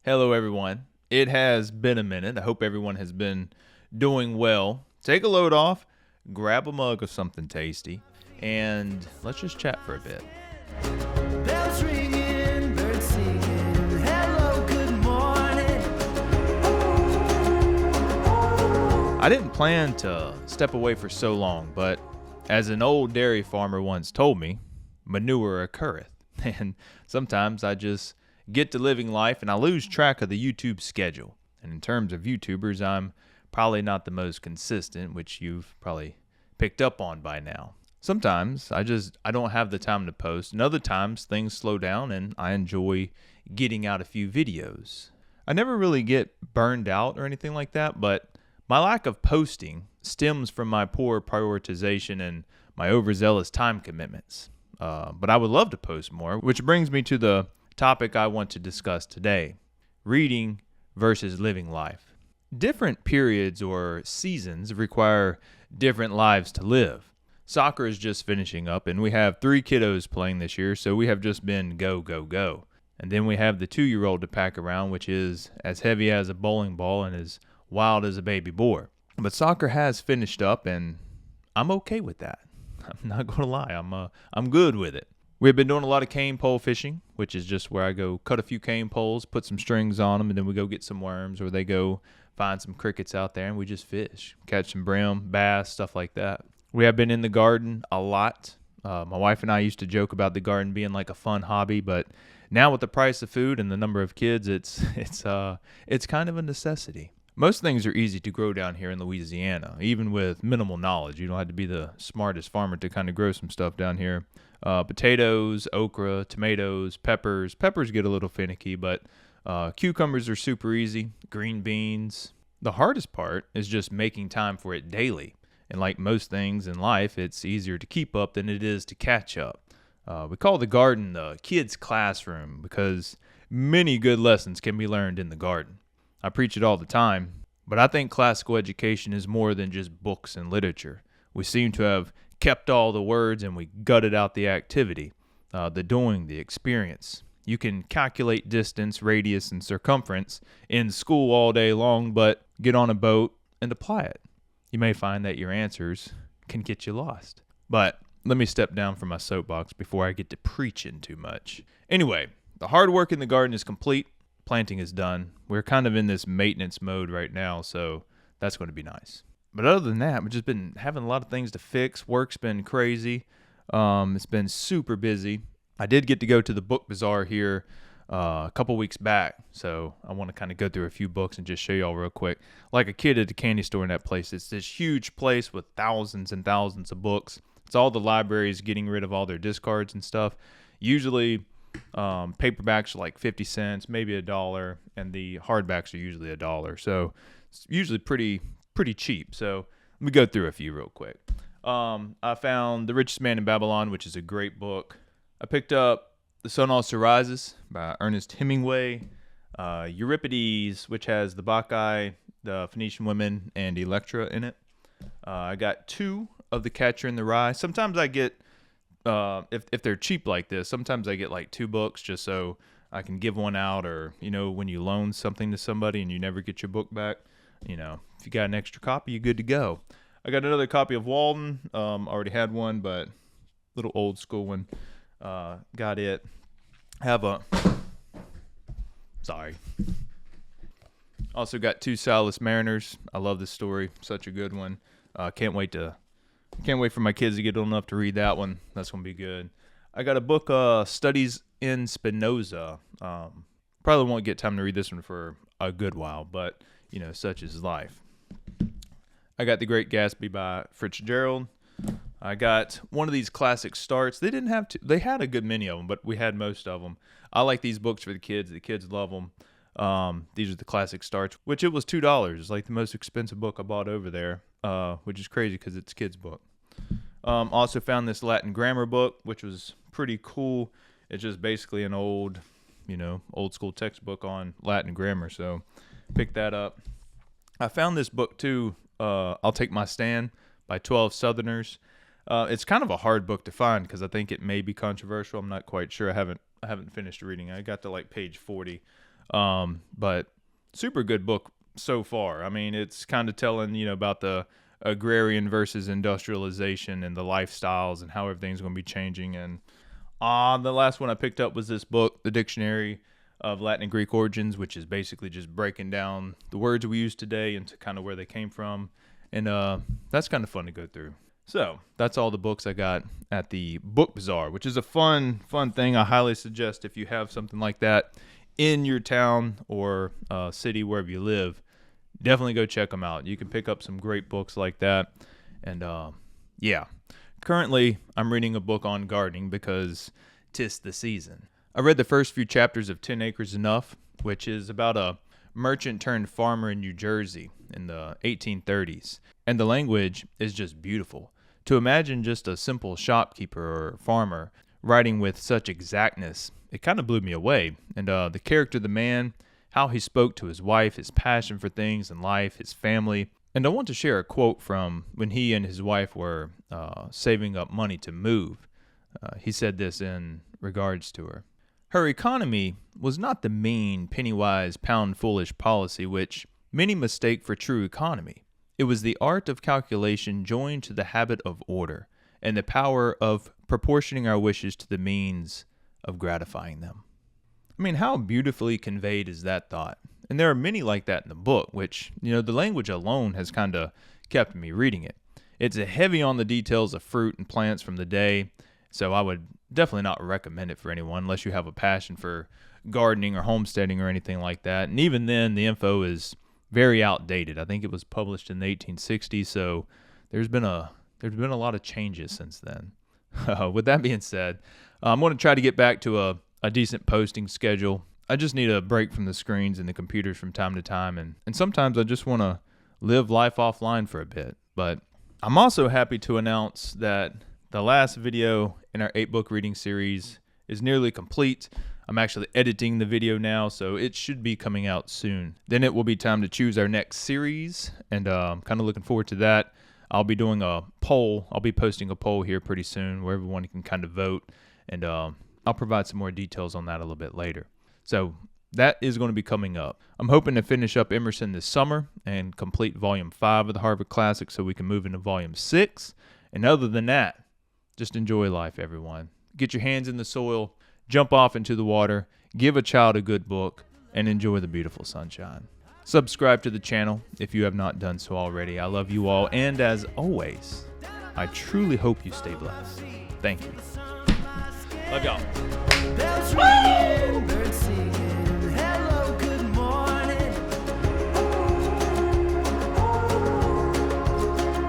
Hello, everyone. It has been a minute. I hope everyone has been doing well. Take a load off, grab a mug of something tasty, and let's just chat for a bit. Bells ringing, birds singing, hello, good morning. I didn't plan to step away for so long, but as an old dairy farmer once told me, manure occurreth. And sometimes I just get to living life and I lose track of the YouTube schedule. And in terms of YouTubers, I'm probably not the most consistent, which you've probably picked up on by now. Sometimes I don't have the time to post, and other times things slow down and I enjoy getting out a few videos. I never really get burned out or anything like that, but my lack of posting stems from my poor prioritization and my overzealous time commitments. But I would love to post more, which brings me to the topic I want to discuss today: reading versus living life. Different periods or seasons require different lives to live. Soccer is just finishing up, and we have 3 kiddos playing this year, so we have just been go, go, go. And then we have the 2-year-old to pack around, which is as heavy as a bowling ball and as wild as a baby boar. But soccer has finished up, and I'm okay with that. I'm not going to lie. I'm good with it. We've been doing a lot of cane pole fishing, which is just where I go cut a few cane poles, put some strings on them, and then we go get some worms, or they go find some crickets out there, and we just fish, catch some brim, bass, stuff like that. We have been in the garden a lot. My wife and I used to joke about the garden being like a fun hobby, but now with the price of food and the number of kids, it's kind of a necessity. Most things are easy to grow down here in Louisiana, even with minimal knowledge. You don't have to be the smartest farmer to kind of grow some stuff down here. Potatoes, okra, tomatoes, peppers. Peppers get a little finicky, but cucumbers are super easy. Green beans. The hardest part is just making time for it daily. And like most things in life, it's easier to keep up than it is to catch up. We call the garden the kids' classroom because many good lessons can be learned in the garden. I preach it all the time, but I think classical education is more than just books and literature. We seem to have kept all the words and we gutted out the activity, the doing, the experience. You can calculate distance, radius, and circumference in school all day long, but get on a boat and apply it. You may find that your answers can get you lost. But let me step down from my soapbox before I get to preaching too much. Anyway, the hard work in the garden is complete. Planting is done. We're kind of in this maintenance mode right now, so that's going to be nice. But other than that, we've just been having a lot of things to fix. Work's been crazy. It's been super busy. I did get to go to the book bazaar here a couple weeks back, so I want to kind of go through a few books and just show y'all real quick. Like a kid at the candy store in that place. It's this huge place with thousands and thousands of books. It's all the libraries getting rid of all their discards and stuff. Usually paperbacks are like 50 cents, maybe $1, and the hardbacks are usually $1. So it's usually pretty cheap. So let me go through a few real quick. I found The Richest Man in Babylon, which is a great book. I picked up The Sun Also Rises by Ernest Hemingway. Euripides, which has the Bacchae, the Phoenician women, and Electra in it. I got 2 of The Catcher in the Rye. Sometimes I get if they're cheap like this, sometimes I get like 2 books just so I can give one out, or, when you loan something to somebody and you never get your book back, if you got an extra copy, you're good to go. I got another copy of Walden. Already had one, but little old school one. Got it. Sorry. Also got 2 Silas Mariners. I love this story. Such a good one. Can't wait for my kids to get old enough to read that one. That's going to be good. I got a book, Studies in Spinoza. Probably won't get time to read this one for a good while, but, such is life. I got The Great Gatsby by Fitzgerald. I got one of these classic starts. They didn't have to. They had a good many of them, but we had most of them. I like these books for the kids. The kids love them. These are the classic starts, which it was $2. It's like the most expensive book I bought over there, which is crazy because it's a kid's book. Also found this Latin grammar book, which was pretty cool. It's just basically an old school textbook on Latin grammar. So picked that up. I found this book too, I'll Take My Stand by 12 Southerners. It's kind of a hard book to find because I think it may be controversial. I'm not quite sure. I haven't finished reading. I got to like page 40. But super good book so far. I mean, it's kind of telling, about the agrarian versus industrialization and the lifestyles and how everything's going to be changing. And the last one I picked up was this book, The Dictionary of Latin and Greek Origins, which is basically just breaking down the words we use today into kind of where they came from. And that's kind of fun to go through. So that's all the books I got at the Book Bazaar, which is a fun thing. I highly suggest if you have something like that in your town or city, wherever you live, definitely go check them out. You can pick up some great books like that. And yeah, currently I'm reading a book on gardening because 'tis the season. I read the first few chapters of 10 Acres Enough, which is about a merchant turned farmer in New Jersey in the 1830s. And the language is just beautiful. To imagine just a simple shopkeeper or farmer writing with such exactness, it kind of blew me away. And the character of the man, how he spoke to his wife, his passion for things in life, his family. And I want to share a quote from when he and his wife were saving up money to move. He said this in regards to her. Her economy was not the mean, penny-wise, pound-foolish policy which many mistake for true economy. It was the art of calculation joined to the habit of order, and the power of proportioning our wishes to the means of gratifying them. I mean, how beautifully conveyed is that thought? And there are many like that in the book, which, the language alone has kind of kept me reading it. It's heavy on the details of fruit and plants from the day, so I would definitely not recommend it for anyone unless you have a passion for gardening or homesteading or anything like that. And even then, the info is very outdated. I think it was published in the 1860s, so there's been a lot of changes since then. With that being said, I'm going to try to get back to a decent posting schedule. I just need a break from the screens and the computers from time to time, and sometimes I just want to live life offline for a bit. But I'm also happy to announce that the last video in our 8-book reading series is nearly complete. I'm actually editing the video now, so it should be coming out soon. Then it will be time to choose our next series, and I'm kind of looking forward to that. I'll be doing a poll. I'll be posting a poll here pretty soon where everyone can kind of vote, and I'll provide some more details on that a little bit later. So that is going to be coming up. I'm hoping to finish up Emerson this summer and complete Volume 5 of the Harvard Classic so we can move into Volume 6. And other than that, just enjoy life, everyone. Get your hands in the soil, jump off into the water, give a child a good book, and enjoy the beautiful sunshine. Subscribe to the channel if you have not done so already. I love you all, and as always, I truly hope you stay blessed. Thank you. Love y'all.